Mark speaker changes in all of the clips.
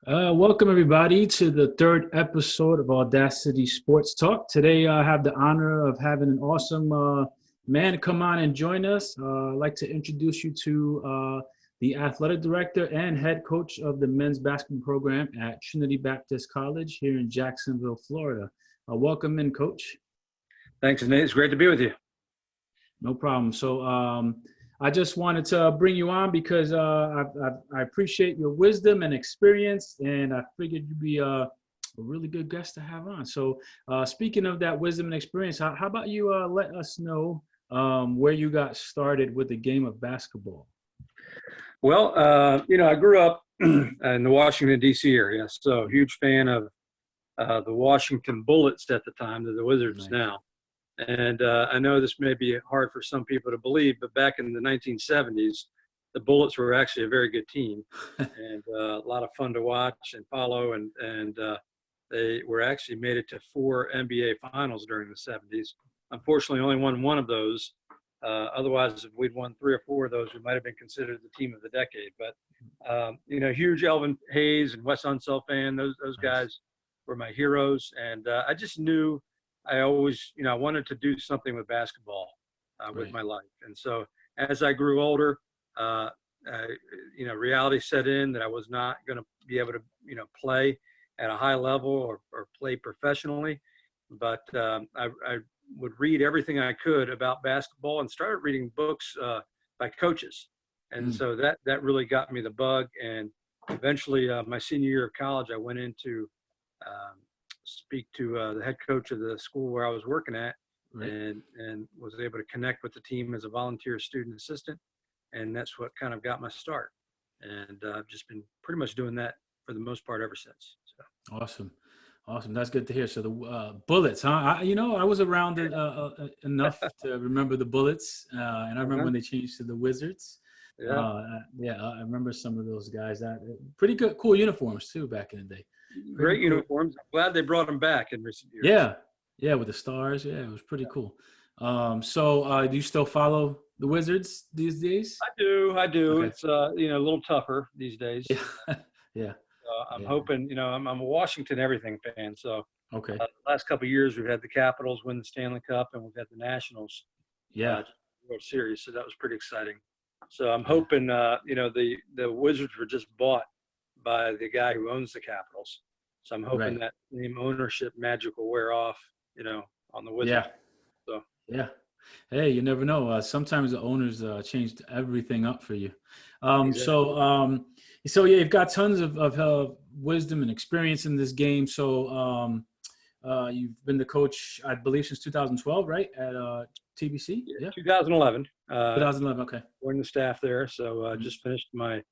Speaker 1: Welcome everybody to the third episode of Audacity Sports Talk. Today I have the honor of having an awesome man come on and join us. I'd like to introduce you to the athletic director and head coach of the men's basketball program at Trinity Baptist College here in Jacksonville, Florida. Welcome in, Coach.
Speaker 2: Thanks, Nate. It's great to be with you.
Speaker 1: No problem. So I just wanted to bring you on because I appreciate your wisdom and experience, and I figured you'd be a really good guest to have on. So speaking of that wisdom and experience, how about you let us know where you got started with the game of basketball?
Speaker 2: Well, I grew up in the Washington, D.C. area, so huge fan of the Washington Bullets at the time. They're the Wizards now. And I know this may be hard for some people to believe, but back in the 1970s, the Bullets were actually a very good team and a lot of fun to watch and follow. And they were actually made it to 4 NBA finals during the 70s. Unfortunately, only won one of those. Otherwise, if we'd won 3 or 4 of those, we might have been considered the team of the decade. But, huge Elvin Hayes and Wes Unseld fan, those guys were my heroes. And I just knew I always, I wanted to do something with basketball with my life. And so as I grew older, reality set in that I was not going to be able to, play at a high level or play professionally. But I would read everything I could about basketball and started reading books by coaches. And so that really got me the bug. And eventually my senior year of college, I went into speak to the head coach of the school where I was working at and was able to connect with the team as a volunteer student assistant. And that's what kind of got my start. And I've just been pretty much doing that for the most part ever since. So.
Speaker 1: Awesome. That's good to hear. So the Bullets, huh? I was around enough to remember the Bullets. And I remember when they changed to the Wizards. I remember some of those guys. Pretty good, cool uniforms too back in the day.
Speaker 2: Great uniforms. I'm glad they brought them back in recent years.
Speaker 1: Yeah, with the stars. Yeah, it was pretty cool. So do you still follow the Wizards these days?
Speaker 2: I do.
Speaker 1: Okay.
Speaker 2: It's a little tougher these days.
Speaker 1: Yeah.
Speaker 2: I'm hoping. I'm a Washington everything fan. So
Speaker 1: okay.
Speaker 2: The last couple of years we've had the Capitals win the Stanley Cup and we've had the Nationals. World Series. So that was pretty exciting. So I'm hoping. The Wizards were just bought by the guy who owns the Capitals. So I'm hoping that name ownership magic will wear off, on the Wizards.
Speaker 1: Yeah. Hey, you never know. Sometimes the owners changed everything up for you. Exactly. So you've got tons of wisdom and experience in this game. So you've been the coach, I believe, since 2012, right? At TBC?
Speaker 2: Yeah. 2011.
Speaker 1: 2011. Okay.
Speaker 2: Joined the staff there. So just finished hard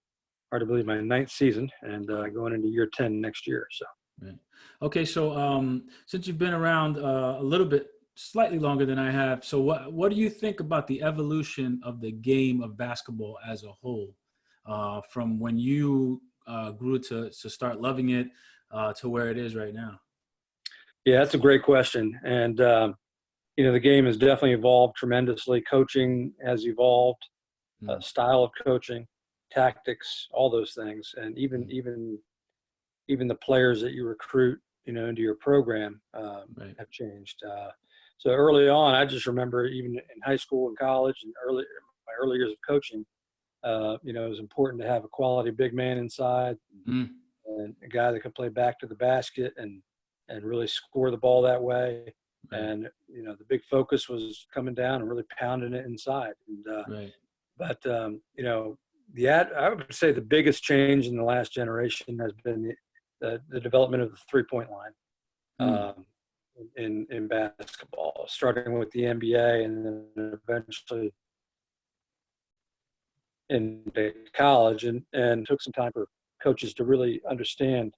Speaker 2: to believe, my 9th season and going into year 10 next year. So.
Speaker 1: Right. Okay. So since you've been around a little bit, slightly longer than I have, so what do you think about the evolution of the game of basketball as a whole, from when you grew to start loving it to where it is right now?
Speaker 2: Yeah, that's a great question. And, the game has definitely evolved tremendously. Coaching has evolved, style of coaching, tactics, all those things. And even the players that you recruit, into your program have changed. So early on, I just remember even in high school and college and my early years of coaching, it was important to have a quality big man inside and a guy that could play back to the basket and really score the ball that way. And, the big focus was coming down and really pounding it inside. And, But, I would say the biggest change in the last generation has been the development of the three-point line in basketball, starting with the NBA and then eventually into college, and took some time for coaches to really understand,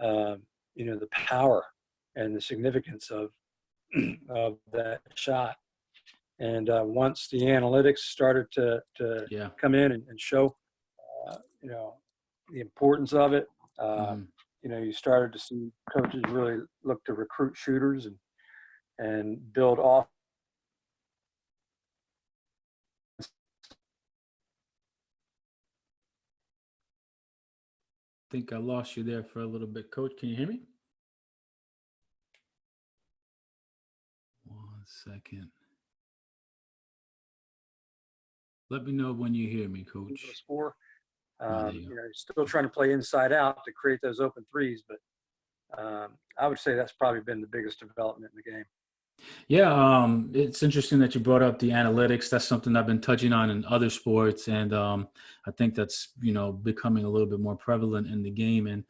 Speaker 2: the power and the significance of that shot. And once the analytics started to come in and show, the importance of it, you started to see coaches really look to recruit shooters and build off
Speaker 1: think I lost you there for a little bit, Coach. Can you hear me? 1 second. Let me know when you hear me, Coach.
Speaker 2: Score.
Speaker 1: Oh, there you go.
Speaker 2: Still trying to play inside out to create those open threes, but I would say that's probably been the biggest development in the game.
Speaker 1: Yeah, it's interesting that you brought up the analytics. That's something I've been touching on in other sports, and I think that's becoming a little bit more prevalent in the game. And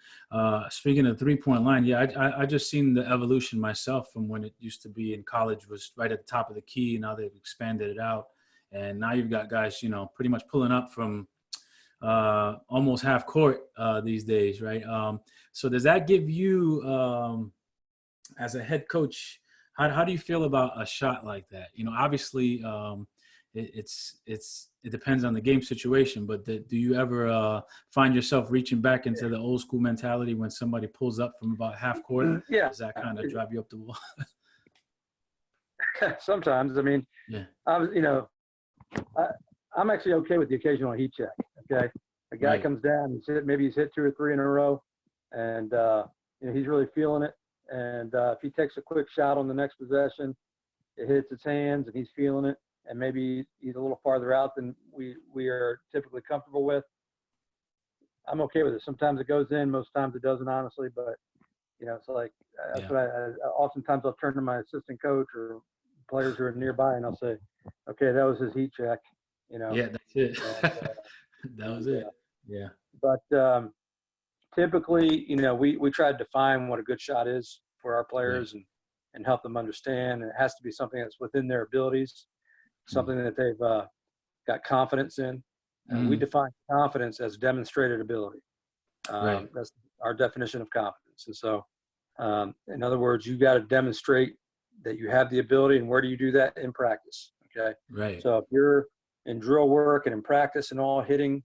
Speaker 1: speaking of 3-point line, yeah, I just seen the evolution myself from when it used to be in college was right at the top of the key. Now they've expanded it out, and now you've got guys pretty much pulling up from almost half court these days, right? So does that give you as a head coach? How do you feel about a shot like that? Obviously, it depends on the game situation. But do you ever find yourself reaching back into the old school mentality when somebody pulls up from about half court?
Speaker 2: Yeah.
Speaker 1: Does that kind of drive you up the wall?
Speaker 2: Sometimes. I mean,
Speaker 1: Yeah.
Speaker 2: I'm actually okay with the occasional heat check. Okay, a guy
Speaker 1: Right.
Speaker 2: comes down, maybe he's hit 2 or 3 in a row, and he's really feeling it. And if he takes a quick shot on the next possession, it hits his hands and he's feeling it, and maybe he's a little farther out than we are typically comfortable with, I'm okay with it. Sometimes it goes in, most times it doesn't, honestly. But it's like that's what I oftentimes I'll turn to my assistant coach or players who are nearby, and I'll say, "Okay, that was his heat check."
Speaker 1: Yeah, that's it.
Speaker 2: And,
Speaker 1: that was it. Yeah.
Speaker 2: But typically, we try to define what a good shot is for our players, and help them understand. And it has to be something that's within their abilities, something that they've got confidence in. And we define confidence as demonstrated ability.
Speaker 1: Right.
Speaker 2: That's our definition of confidence. And so, in other words, you got to demonstrate that you have the ability. And where do you do that? In practice. Okay.
Speaker 1: Right.
Speaker 2: So if you're in drill work and in practice and all hitting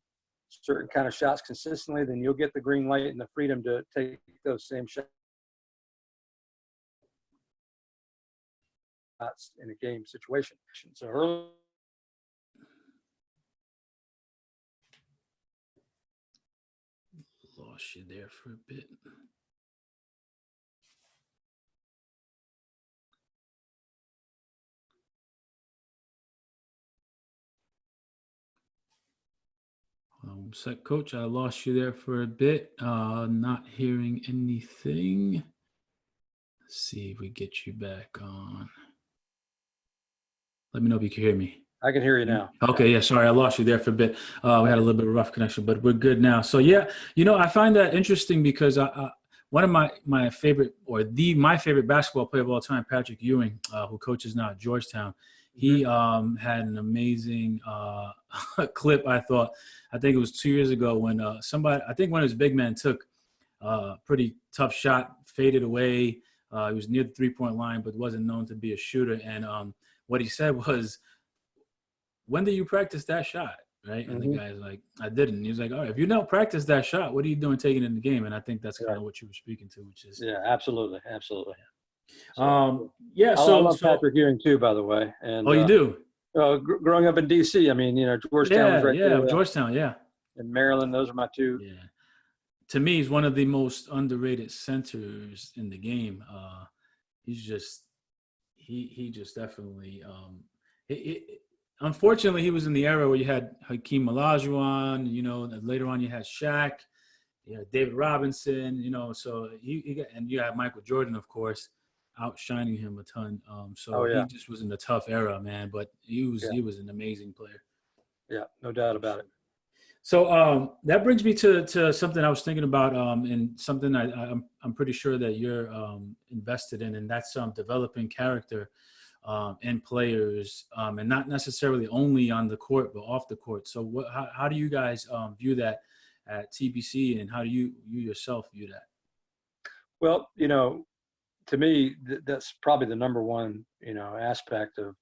Speaker 2: certain kind of shots consistently, then you'll get the green light and the freedom to take those same shots in a game situation. So early.
Speaker 1: Lost you there for a bit. Coach, I lost you there for a bit. Not hearing anything. Let's see if we get you back on. Let me know if you can hear me.
Speaker 2: I can hear you now.
Speaker 1: Okay, yeah, sorry, I lost you there for a bit. We had a little bit of a rough connection, but we're good now. So yeah, I find that interesting because one of my favorite, or my favorite basketball player of all time, Patrick Ewing, who coaches now at Georgetown, he had an amazing clip. I think it was 2 years ago when I think one of his big men took a pretty tough shot, faded away. He was near the 3-point line, but wasn't known to be a shooter. And what he said was, "When do you practice that shot?" Right? And the guy's like, "I didn't." He was like, "All right, if you don't practice that shot, what are you doing taking it in the game?" And I think that's kind of what you were speaking to, which is
Speaker 2: absolutely. So,
Speaker 1: I
Speaker 2: love Patrick Ewing too, by the way. And
Speaker 1: you do?
Speaker 2: Growing up in DC, I mean, Georgetown was right there.
Speaker 1: Georgetown,
Speaker 2: and Maryland, those are my two.
Speaker 1: Yeah, to me, he's one of the most underrated centers in the game. He's just he just definitely. Unfortunately, he was in the era where you had Hakeem Olajuwon, and later on you had Shaq, David Robinson, so he got, and you had Michael Jordan, of course, outshining him a ton. He just was in a tough era, man, but he was an amazing player.
Speaker 2: Yeah, no doubt about it.
Speaker 1: So that brings me to something I was thinking about, and something I'm pretty sure that you're invested in, and that's developing character in players, and not necessarily only on the court, but off the court. So how do you guys view that at TBC, and how do you yourself view that?
Speaker 2: Well, to me, that's probably the number one, aspect of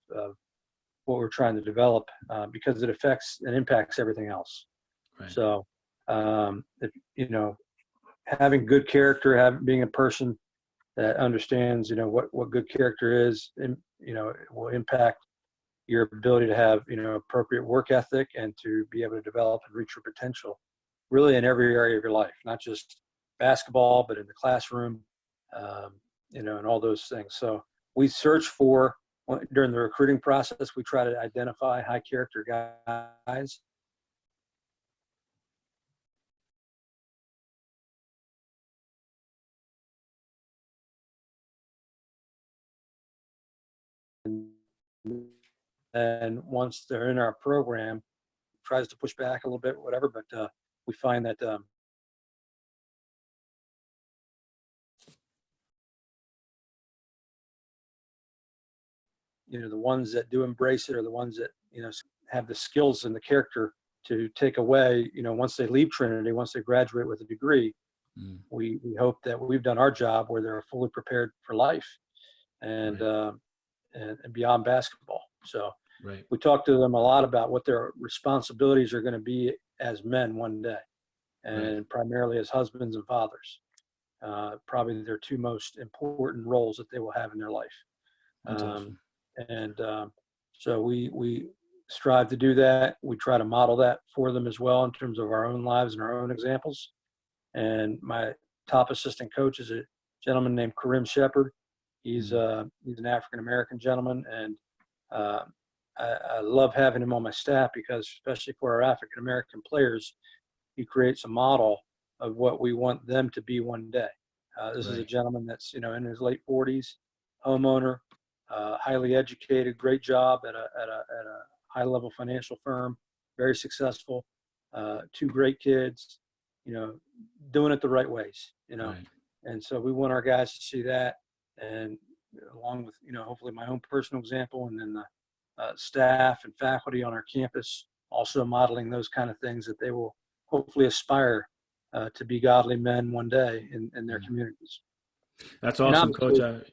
Speaker 2: what we're trying to develop, because it affects and impacts everything else. Right. So, having good character, being a person that understands, what good character is, and, it will impact your ability to have, appropriate work ethic and to be able to develop and reach your potential really in every area of your life, not just basketball, but in the classroom, and all those things. So we search for, during the recruiting process, we try to identify high character guys. And once they're in our program, tries to push back a little bit, whatever, but we find that the ones that do embrace it are the ones that have the skills and the character to take away, once they leave Trinity, once they graduate with a degree. We hope that we've done our job where they're fully prepared for life and beyond basketball. So we talk to them a lot about what their responsibilities are going to be as men one day, and primarily as husbands and fathers. Probably their two most important roles that they will have in their life.
Speaker 1: That's awesome.
Speaker 2: And so we strive to do that. We try to model that for them as well in terms of our own lives and our own examples. And my top assistant coach is a gentleman named Karim Shepard. He's an African-American gentleman, and I love having him on my staff because, especially for our African-American players, he creates a model of what we want them to be one day. This is a gentleman that's, in his late 40s, homeowner, highly educated, great job at a high-level financial firm, very successful, two great kids, doing it the right ways, And so we want our guys to see that, and along with, hopefully my own personal example, and then the staff and faculty on our campus also modeling those kind of things, that they will hopefully aspire to be godly men one day in their communities.
Speaker 1: That's awesome, Coach.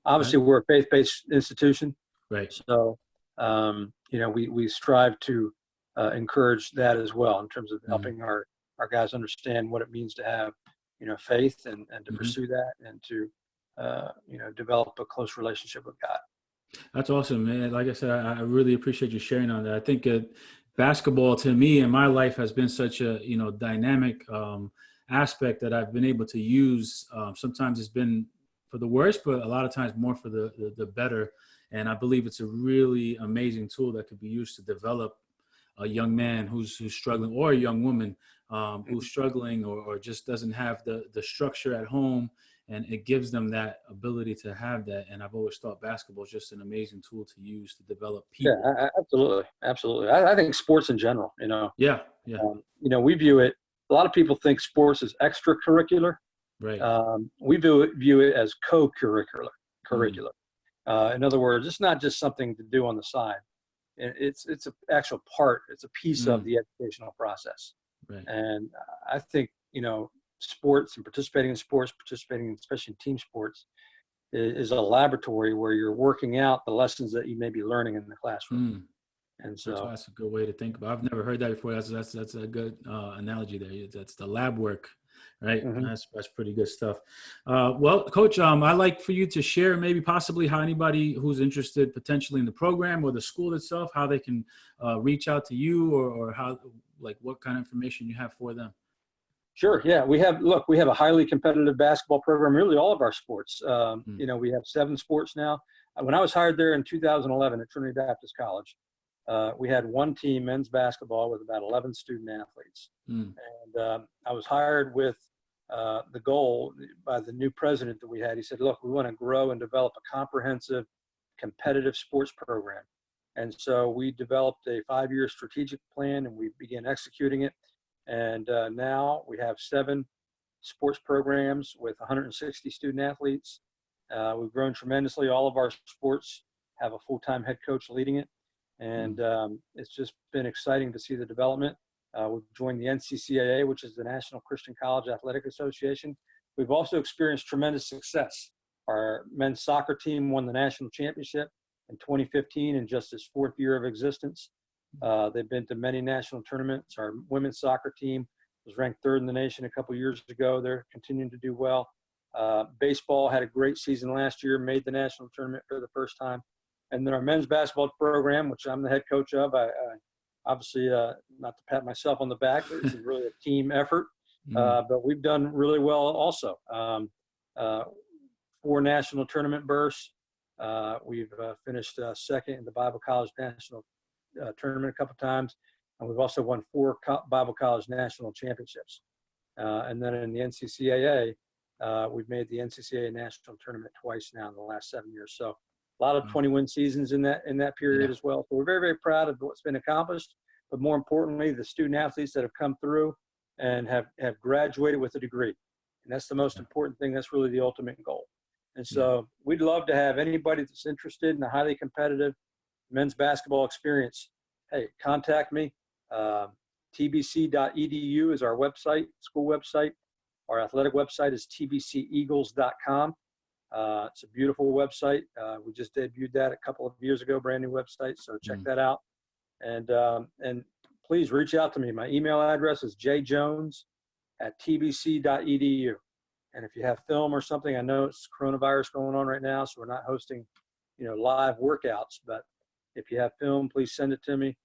Speaker 2: Obviously, we're a faith-based institution.
Speaker 1: Right.
Speaker 2: So, we strive to encourage that as well in terms of helping our guys understand what it means to have, faith and to pursue that, and to, develop a close relationship with God.
Speaker 1: That's awesome, man. Like I said, I really appreciate you sharing on that. I think basketball to me in my life has been such a, dynamic aspect that I've been able to use. Sometimes it's been for the worse, but a lot of times more for the better. And I believe it's a really amazing tool that could be used to develop a young man who's struggling, or a young woman who's struggling, or just doesn't have the structure at home. And it gives them that ability to have that. And I've always thought basketball is just an amazing tool to use to develop people.
Speaker 2: Yeah, absolutely. I think sports in general,
Speaker 1: Yeah.
Speaker 2: We view it, a lot of people think sports is extracurricular.
Speaker 1: Right.
Speaker 2: We view it as co-curricular. In other words, it's not just something to do on the side. It's an actual part. It's a piece of the educational process.
Speaker 1: Right.
Speaker 2: And I think, sports and participating in sports, especially in team sports, is a laboratory where you're working out the lessons that you may be learning in the classroom. And so
Speaker 1: that's a good way to think about it. I've never heard that before. That's a good analogy there. That's the lab work, right? That's pretty good stuff. Well, Coach, I'd like for you to share maybe possibly how anybody who's interested potentially in the program or the school itself, how they can reach out to you, or how, like, what kind of information you have for them.
Speaker 2: Sure. Yeah, we have a highly competitive basketball program, really all of our sports. We have 7 sports now. When I was hired there in 2011 at Trinity Baptist College, we had one team, men's basketball, with about 11 student athletes. And I was hired with the goal by the new president that we had. He said, look, we want to grow and develop a comprehensive competitive sports program. And so we developed a 5-year strategic plan, and we began executing it. And now we have 7 sports programs with 160 student athletes. We've grown tremendously. All of our sports have a full-time head coach leading it. And it's just been exciting to see the development. We've joined the NCCAA, which is the National Christian College Athletic Association. We've also experienced tremendous success. Our men's soccer team won the national championship in 2015 in just its 4th year of existence. They've been to many national tournaments. Our women's soccer team was ranked 3rd in the nation a couple years ago. They're continuing to do well. Baseball had a great season last year, made the national tournament for the first time. And then our men's basketball program, which I'm the head coach of, I obviously, not to pat myself on the back, but it's really a team effort.
Speaker 1: Mm.
Speaker 2: But we've done really well also. 4 national tournament berths. We've finished second in the Bible College National Tournament a couple times, and we've also won 4 Bible College National Championships. And then in the NCCAA, we've made the NCCAA National Tournament twice now in the last 7 years. So a lot of 20-win seasons in that period as well. So we're very, very proud of what's been accomplished. But more importantly, the student athletes that have come through and have graduated with a degree. And that's the most important thing. That's really the ultimate goal. And so we'd love to have anybody that's interested in a highly competitive men's basketball experience. Hey, contact me. tbc.edu is our website, school website. Our athletic website is tbceagles.com. It's a beautiful website. We just debuted that a couple of years ago, brand new website. So check that out. And please reach out to me. My email address is jjones@tbc.edu. And if you have film or something, I know it's coronavirus going on right now, so we're not hosting, live workouts. But if you have film, please send it to me.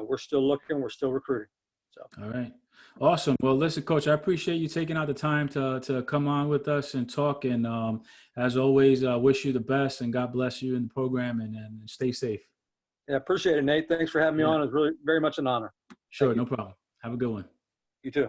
Speaker 2: We're still looking. We're still recruiting. So.
Speaker 1: All right. Awesome. Well, listen, Coach, I appreciate you taking out the time to come on with us and talk. And as always, wish you the best and God bless you in the program and stay safe.
Speaker 2: Yeah, appreciate it, Nate. Thanks for having me on. It was really very much an honor.
Speaker 1: Sure, no problem. Have a good one.
Speaker 2: You too.